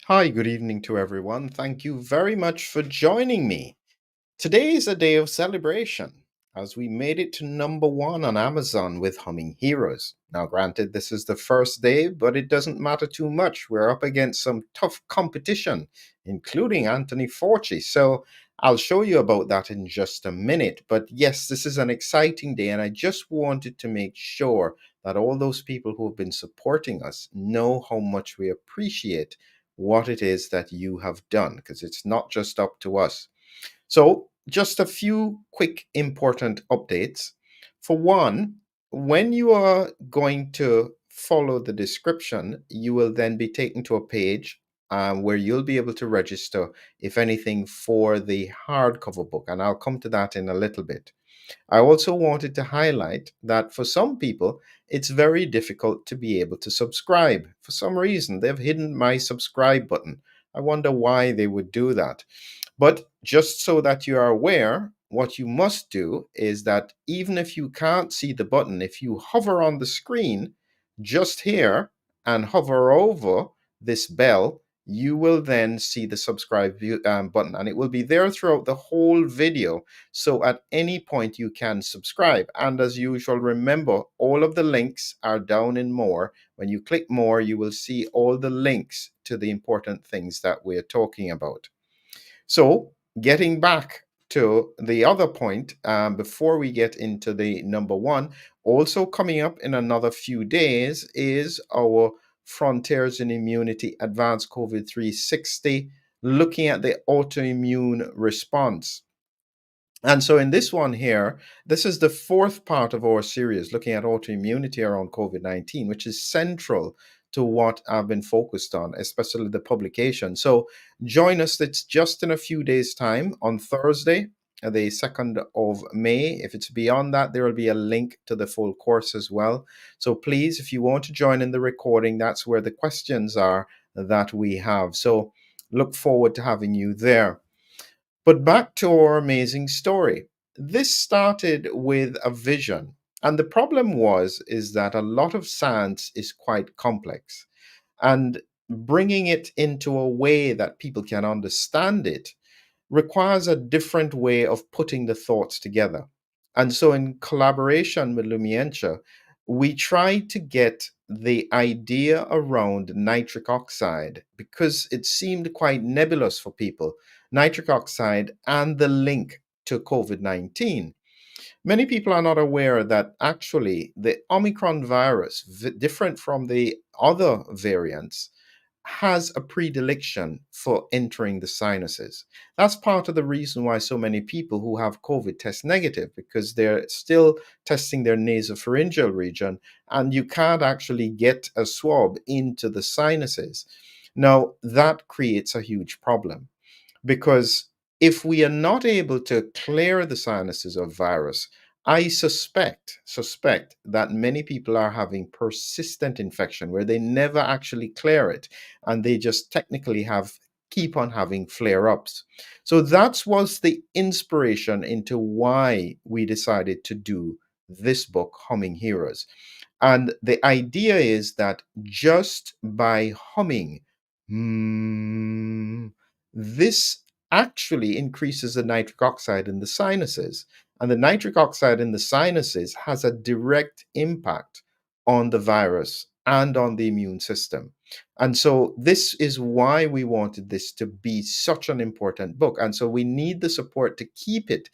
Hi, good evening to everyone. Thank you very much for joining me. Today is a day of celebration as we made it to number one on Amazon with Humming Heroes. Now, granted, this is the first day, but it doesn't matter too much. We're up against some tough competition, including Anthony Fauci. So I'll show you about that in just a minute. But yes, this is an exciting day, and I just wanted to make sure that all those people who have been supporting us know how much we appreciate what it is that you have done, because it's not just up to us. So, just a few quick important updates. For one, when you are going to follow the description, you will then be taken to a page where you'll be able to register, if anything, for the hardcover book. And I'll come to that in a little bit. I also wanted to highlight that for some people, it's very difficult to be able to subscribe. For some reason, they've hidden my subscribe button. I wonder why they would do that. But just so that you are aware, what you must do is that even if you can't see the button, if you hover on the screen just here and hover over this bell, you will then see the button, and it will be there throughout the whole video. So at any point you can subscribe. And as usual, remember all of the links are down in more. When you click more, you will see all the links to the important things that we're talking about. So, getting back to the other point, before we get into the number one, also coming up in another few days is our Frontiers in Immunity Advanced COVID 360, looking at the autoimmune response. And so, in this one here, this is the fourth part of our series looking at autoimmunity around COVID 19, which is central to what I've been focused on, especially the publication. So, join us. It's just in a few days' time on Thursday, the 2nd of May. If it's beyond that, there will be a link to the full course as well. So, please, if you want to join in the recording, that's where the questions are that we have. So, look forward to having you there. But back to our amazing story. This started with a vision. And the problem is that a lot of science is quite complex. And bringing it into a way that people can understand it requires a different way of putting the thoughts together. And so, in collaboration with Lumientia, we tried to get the idea around nitric oxide because it seemed quite nebulous for people. Nitric oxide and the link to COVID 19. Many people are not aware that actually the Omicron virus, different from the other variants, has a predilection for entering the sinuses. That's part of the reason why so many people who have COVID test negative, because they're still testing their nasopharyngeal region, and you can't actually get a swab into the sinuses. Now, that creates a huge problem because if we are not able to clear the sinuses of virus, I suspect that many people are having persistent infection where they never actually clear it, and they just technically have keep on having flare-ups. So that was the inspiration into why we decided to do this book, Humming Heroes. And the idea is that just by humming, this actually increases the nitric oxide in the sinuses. And the nitric oxide in the sinuses has a direct impact on the virus and on the immune system. And so, this is why we wanted this to be such an important book. And so, we need the support to keep it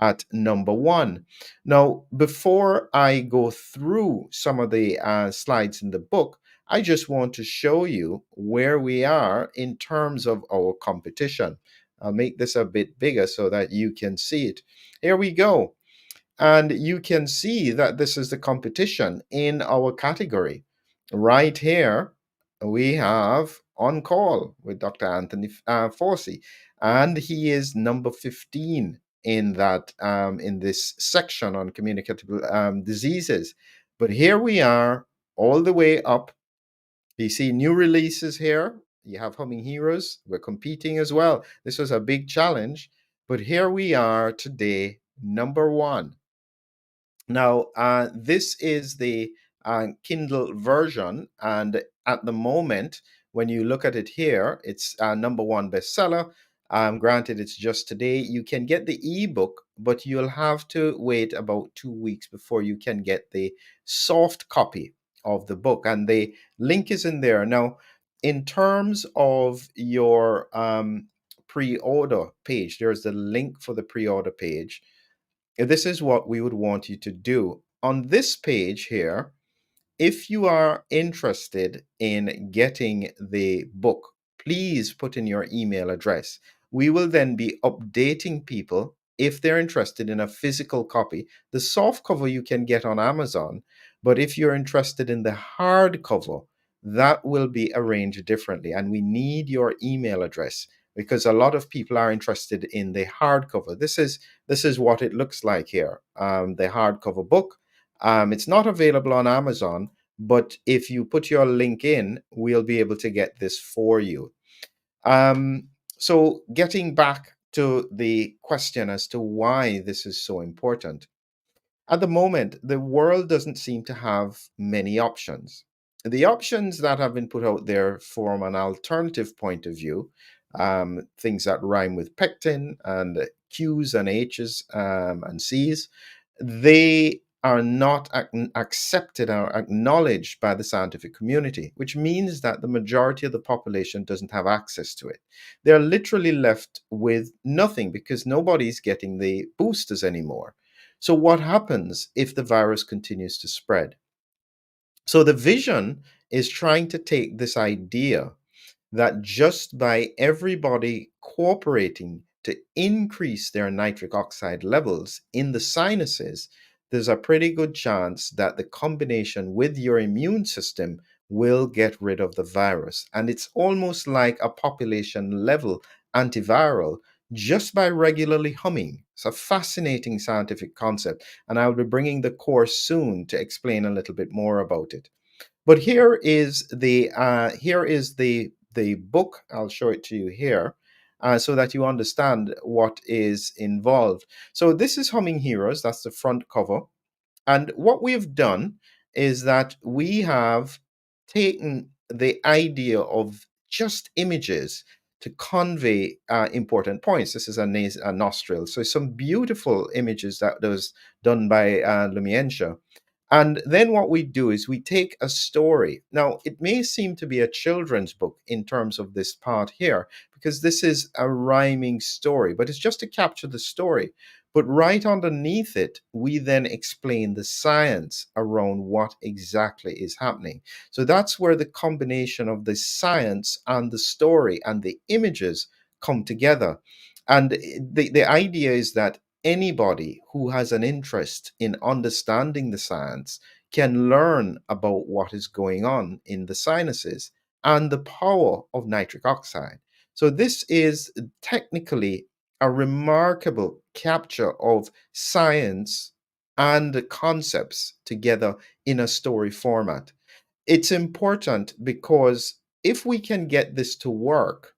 at number one. Now, before I go through some of the slides in the book, I just want to show you where we are in terms of our competition. I'll make this a bit bigger so that you can see it. Here we go. And you can see that this is the competition in our category. Right here, we have On Call with Dr. Anthony Fauci, and he is number 15 in that in this section on communicable diseases. But here we are, all the way up. You see new releases here. You have Humming Heroes. We're competing as well. This was a big challenge, but here we are today, number one. Now, this is the Kindle version, and at the moment, when you look at it here, it's a number one bestseller. Granted, it's just today. You can get the ebook, but you'll have to wait about 2 weeks before you can get the soft copy of the book. And the link is in there. Now, in terms of your pre-order page, there's the link for the pre-order page. This is what we would want you to do. On this page here, if you are interested in getting the book, please put in your email address. We will then be updating people if they're interested in a physical copy. The soft cover you can get on Amazon, but if you're interested in the hard cover, that will be arranged differently. And we need your email address because a lot of people are interested in the hardcover. This is what it looks like here. The hardcover book. It's not available on Amazon, but if you put your link in, we'll be able to get this for you. Um, so, getting back to the question as to why this is so important. At the moment, the world doesn't seem to have many options. The options that have been put out there from an alternative point of view, things that rhyme with pectin and Q's and H's and C's, they are not accepted or acknowledged by the scientific community, which means that the majority of the population doesn't have access to it. They're literally left with nothing because nobody's getting the boosters anymore. So, what happens if the virus continues to spread? So, the vision is trying to take this idea that just by everybody cooperating to increase their nitric oxide levels in the sinuses, there's a pretty good chance that the combination with your immune system will get rid of the virus. And it's almost like a population level antiviral just by regularly humming. It's a fascinating scientific concept, and I'll be bringing the course soon to explain a little bit more about it. But here is the book. I'll show it to you here, so that you understand what is involved. So this is Humming Heroes. That's the front cover. And what we've done is that we have taken the idea of just images to convey important points. This is a nostril. So some beautiful images that was done by Lumientia. And then what we do is we take a story. Now, it may seem to be a children's book in terms of this part here, because this is a rhyming story, but it's just to capture the story. But right underneath it, we then explain the science around what exactly is happening. So that's where the combination of the science and the story and the images come together. And the idea is that anybody who has an interest in understanding the science can learn about what is going on in the sinuses and the power of nitric oxide. So, this is technically a remarkable capture of science and concepts together in a story format. It's important because if we can get this to work,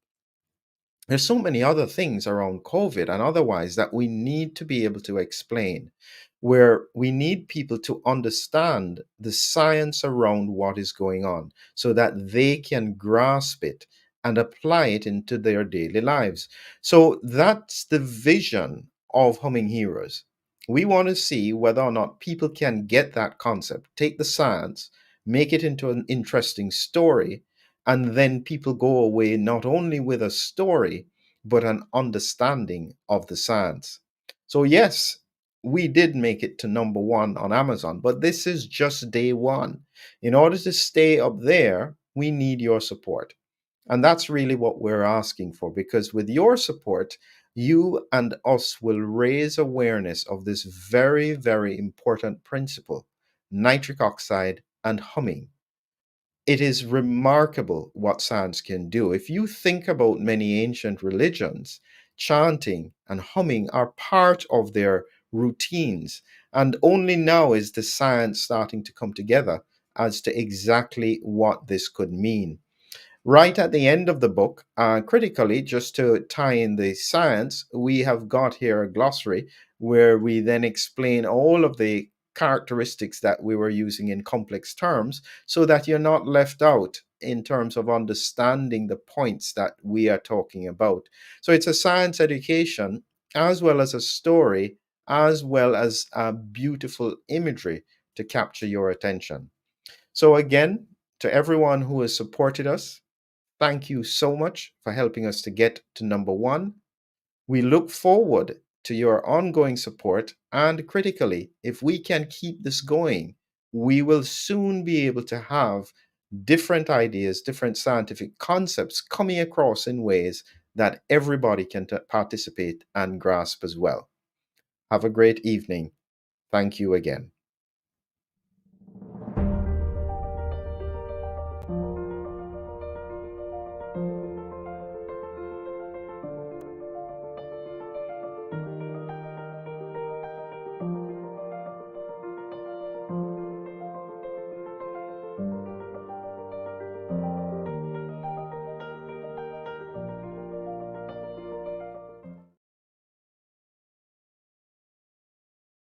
there's so many other things around COVID and otherwise that we need to be able to explain, where we need people to understand the science around what is going on so that they can grasp it and apply it into their daily lives. So that's the vision of Humming Heroes. We want to see whether or not people can get that concept, take the science, make it into an interesting story, and then people go away not only with a story, but an understanding of the science. So, yes, we did make it to number one on Amazon, but this is just day one. In order to stay up there, we need your support. And that's really what we're asking for, because with your support, you and us will raise awareness of this very, very important principle, nitric oxide and humming. It is remarkable what science can do. If you think about many ancient religions, chanting and humming are part of their routines. And only now is the science starting to come together as to exactly what this could mean. Right at the end of the book, critically, just to tie in the science, we have got here a glossary where we then explain all of the characteristics that we were using in complex terms so that you're not left out in terms of understanding the points that we are talking about. So it's a science education as well as a story, as well as a beautiful imagery to capture your attention. So, again, to everyone who has supported us, thank you so much for helping us to get to number one. We look forward to your ongoing support, and critically, if we can keep this going, we will soon be able to have different ideas, different scientific concepts coming across in ways that everybody can participate and grasp as well. Have a great evening. Thank you again.